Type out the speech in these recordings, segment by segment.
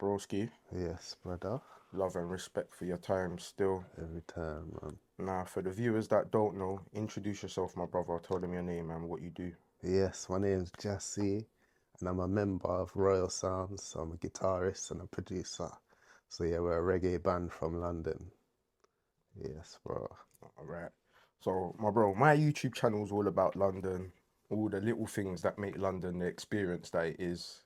broski. Yes, brother. Love and respect for your time still. Every time, man. Now, for the viewers that don't know, introduce yourself, my brother. Tell them your name and what you do. Yes, my name's Gyasi, and I'm a member of Royal Sounds. So I'm a guitarist and a producer. So yeah, we're a reggae band from London. Yes, bro. All right. So, my bro, my YouTube channel is all about London, all the little things that make London the experience that it is.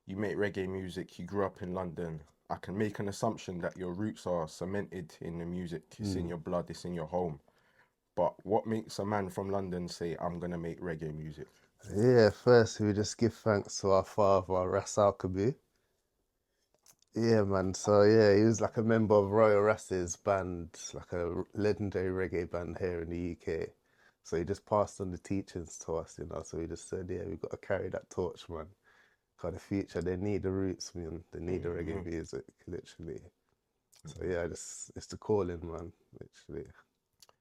You make reggae music, you grew up in London. I can make an assumption that your roots are cemented in the music. It's in Mm. your blood, it's in your home. But what makes a man from London say, I'm gonna make reggae music? Yeah, first we just give thanks to our father, Ras Alkabu. Yeah, man. So yeah, he was like a member of Royal Ras's band, like a legendary reggae band here in the UK. So he just passed on the teachings to us, So he just said, yeah, we've got to carry that torch, man. For the future, they need the roots, man. They need the reggae Hmm. music, literally. So yeah, it's the calling, man, literally.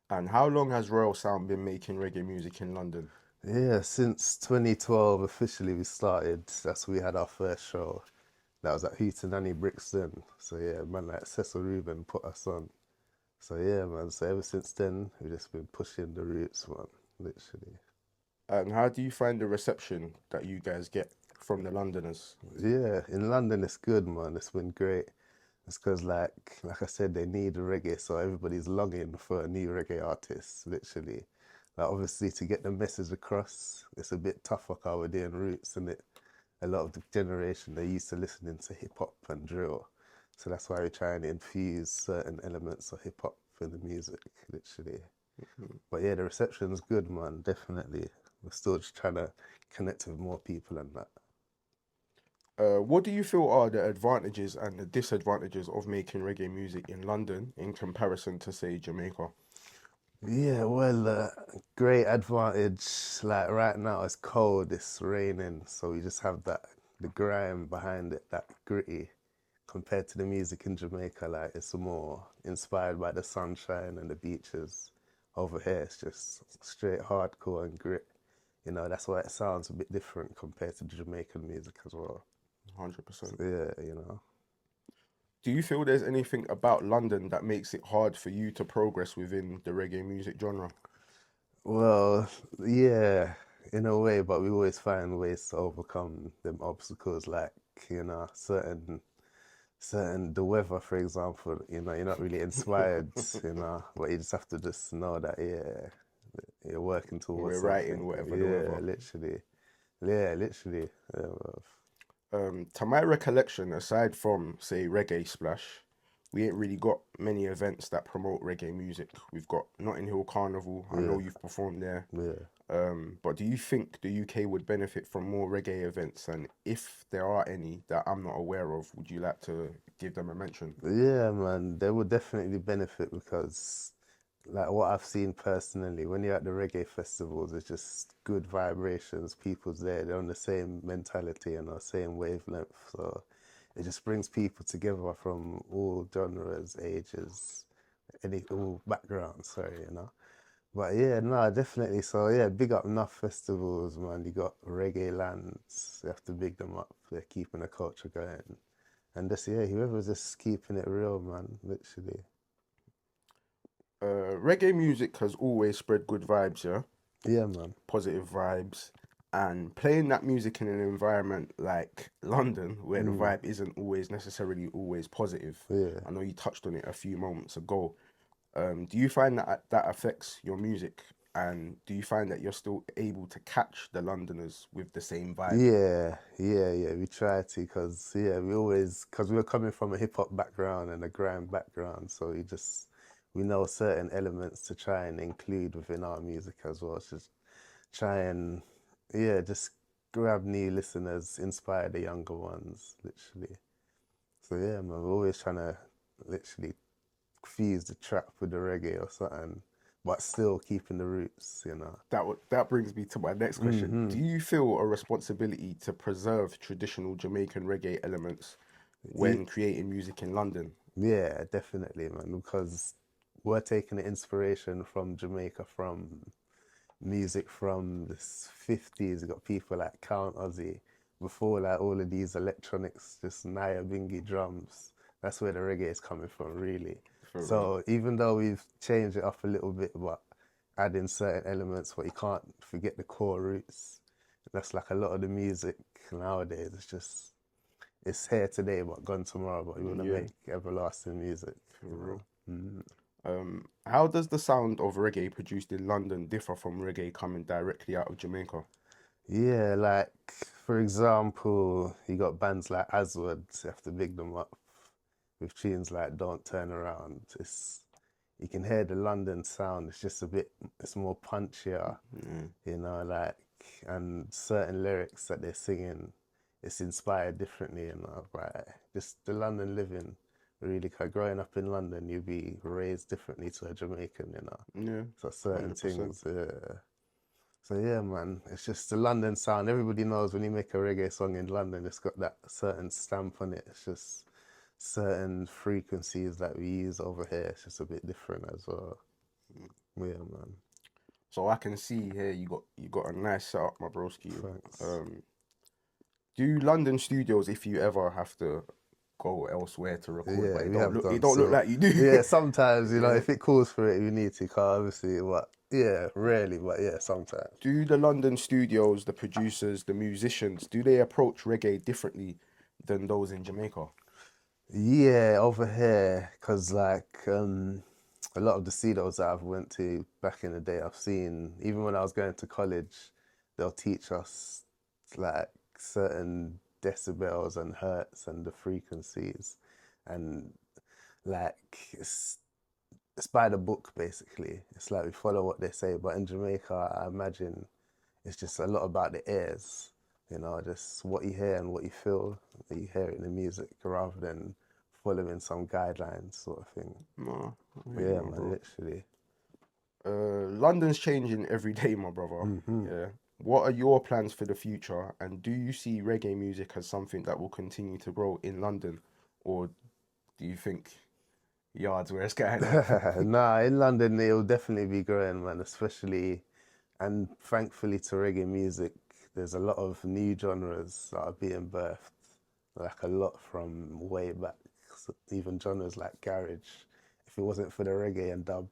And how long has Royal Sound been making reggae music in London? Yeah, since 2012 officially we started. That's when we had our first show. That was at Hootenanny Brixton. So yeah, man, like Cecil Rubin put us on. So yeah, man. So ever since then, we've just been pushing the roots, man. Literally. And how do you find the reception that you guys get from the Londoners? Yeah, in London it's good, man. It's been great. It's because like I said, they need reggae, so everybody's longing for a new reggae artist, literally. Like obviously to get the message across, it's a bit tougher because we're doing roots and it a lot of the generation they're used to listening to hip hop and drill. So that's why we try and infuse certain elements of hip hop in the music, literally. But yeah, the reception's good, man, definitely. We're still just trying to connect with more people and that. What do you feel are the advantages and the disadvantages of making reggae music in London in comparison to, say, Jamaica? Yeah, well, great advantage. Like right now, it's cold, it's raining, so we just have that the grime behind it, that gritty. Compared to the music in Jamaica, like it's more inspired by the sunshine and the beaches. Over here, it's just straight hardcore and grit. That's why it sounds a bit different compared to the Jamaican music as well. So 100%. yeah. Do you feel there's anything about London that makes it hard for you to progress within the reggae music genre? Well, yeah, in a way, but we always find ways to overcome them obstacles, like certain the weather, for example. You're not really inspired, but you just have to just know that yeah, you're working towards We're something. writing whatever the Yeah, weather. literally. Yeah, literally. Yeah, well, To my recollection, aside from, say, Reggae Splash, we ain't really got many events that promote reggae music. We've got Notting Hill Carnival. I know yeah, you've performed there. yeah. But do you think the UK would benefit from more reggae events? And if there are any that I'm not aware of, would you like to give them a mention? Yeah, man, they would definitely benefit because, like, what I've seen personally, when you're at the reggae festivals, it's just good vibrations. People's there, they're on the same mentality and the same wavelength. So it just brings people together from all genres, ages, all backgrounds, sorry. But yeah, no, definitely. So yeah, big up enough festivals, man. You got reggae lands. You have to big them up. They're keeping the culture going. And just yeah, whoever's just keeping it real, man, literally. Reggae music has always spread good vibes, yeah, Yeah, man. positive vibes, and playing that music in an environment like London, where the Mm, vibe isn't always necessarily always positive. yeah. I know you touched on it a few moments ago. Do you find that that affects your music, and do you find that you're still able to catch the Londoners with the same vibe? Yeah. We try to, cause yeah, cause we were coming from a hip hop background and a grime background, so we know certain elements to try and include within our music as well. Just try and yeah, just grab new listeners, inspire the younger ones, literally. So yeah, man, we're always trying to literally fuse the trap with the reggae or something, but still keeping the roots. That brings me to my next question. Hmm. Do you feel a responsibility to preserve traditional Jamaican reggae elements when creating music in London? Yeah, definitely, man, because we're taking the inspiration from Jamaica, from music from the 50s. You got people like Count Ozzy, before like all of these electronics, just Naya Bingy drums. That's where the reggae is coming from, really. For real. So even though we've changed it up a little bit, but adding certain elements, but you can't forget the core roots. That's like a lot of the music nowadays. It's here today, but gone tomorrow. But we want to Yeah, make everlasting music, for you real. know. Mm. How does the sound of reggae produced in London differ from reggae coming directly out of Jamaica? Yeah, like for example, you got bands like Aswad, you have to big them up with tunes like Don't Turn Around. You can hear the London sound, it's just a bit, it's more punchier, Yeah, you know, like, and certain lyrics that they're singing, it's inspired differently, you know, right? Just the London living, really, 'cause growing up in London, you'd be raised differently to a Jamaican, you know. yeah, So certain 100%. things, yeah. So yeah, man, it's just the London sound. Everybody knows when you make a reggae song in London, it's got that certain stamp on it. It's just certain frequencies that we use over here. It's just a bit different as well. Yeah, man. So I can see here you got a nice setup, my broski. Thanks. Um, do London studios, if you ever have to go elsewhere to record, but Yeah, we have it done don't look so. like you do. Yeah, sometimes Yeah. if it calls for it, we need to. Cause obviously, but yeah, rarely, but yeah, sometimes. Do the London studios, the producers, the musicians, do they approach reggae differently than those in Jamaica? Yeah, over here, cause like a lot of the studios that I've went to back in the day, I've seen even when I was going to college, they'll teach us like certain decibels and hertz and the frequencies, and like it's by the book basically. It's like we follow what they say, but in Jamaica, I imagine it's just a lot about the ears, you know, just what you hear and what you feel, that you hear in the music rather than following some guidelines sort of thing. No, I hear you, Yeah, my man, bro. literally. London's changing every day, my brother. Hmm. Yeah. What are your plans for the future? And do you see reggae music as something that will continue to grow in London? Or do you think yards where it's going at? Nah, in London it'll definitely be growing, man, especially and thankfully to reggae music, there's a lot of new genres that are being birthed, like a lot from way back. So even genres like garage. If it wasn't for the reggae and dub,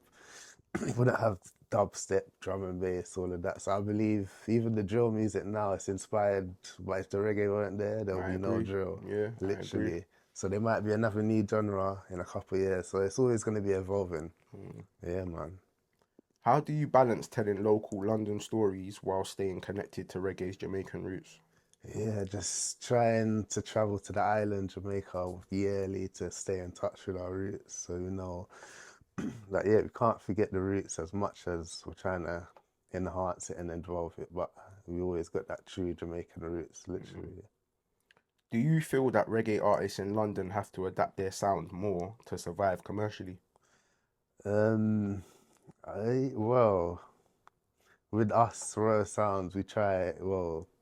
we wouldn't have dubstep, drum and bass, all of that. So I believe even the drill music now is inspired, but if the reggae weren't there, there would I be no agree. drill, Yeah, I agree. literally. So there might be another new genre in a couple of years. So it's always going to be evolving. Mm. Yeah, man. How do you balance telling local London stories while staying connected to reggae's Jamaican roots? Yeah, just trying to travel to the island, Jamaica, yearly to stay in touch with our roots. So, you know, like, yeah, we can't forget the roots as much as we're trying to enhance it and evolve it. But we always got that true Jamaican roots, Mm. literally. Do you feel that reggae artists in London have to adapt their sound more to survive commercially? Um, well, with us, Royal Sounds, we try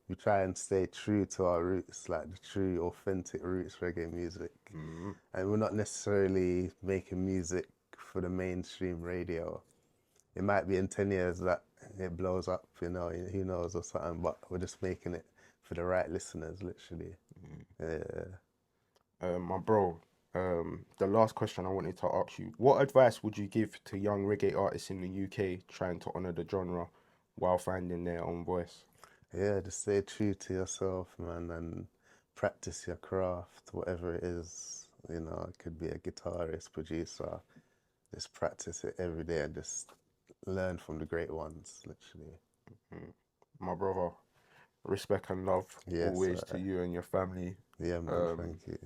and stay true to our roots, like the true, authentic roots reggae music. Mm. And we're not necessarily making music for the mainstream radio. It might be in 10 years that it blows up, you know, who knows or something, but we're just making it for the right listeners, literally. Yeah. My bro, the last question I wanted to ask you, what advice would you give to young reggae artists in the UK trying to honor the genre while finding their own voice? Yeah, just stay true to yourself, man, and practice your craft, whatever it is. You know, it could be a guitarist, producer. Just practice it every day and just learn from the great ones, literally. Mm. My brother, respect and love Yes, always to you and your family. yeah, man, thank Um, you.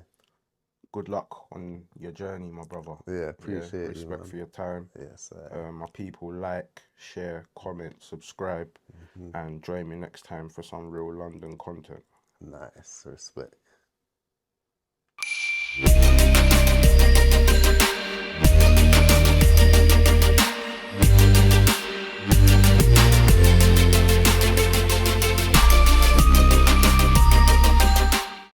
Good luck on your journey, my brother. Yeah, Yeah, appreciate you, respect man. for your time. Yes, My people, like, share, comment, subscribe, and join me next time for some real London content. nice, respect.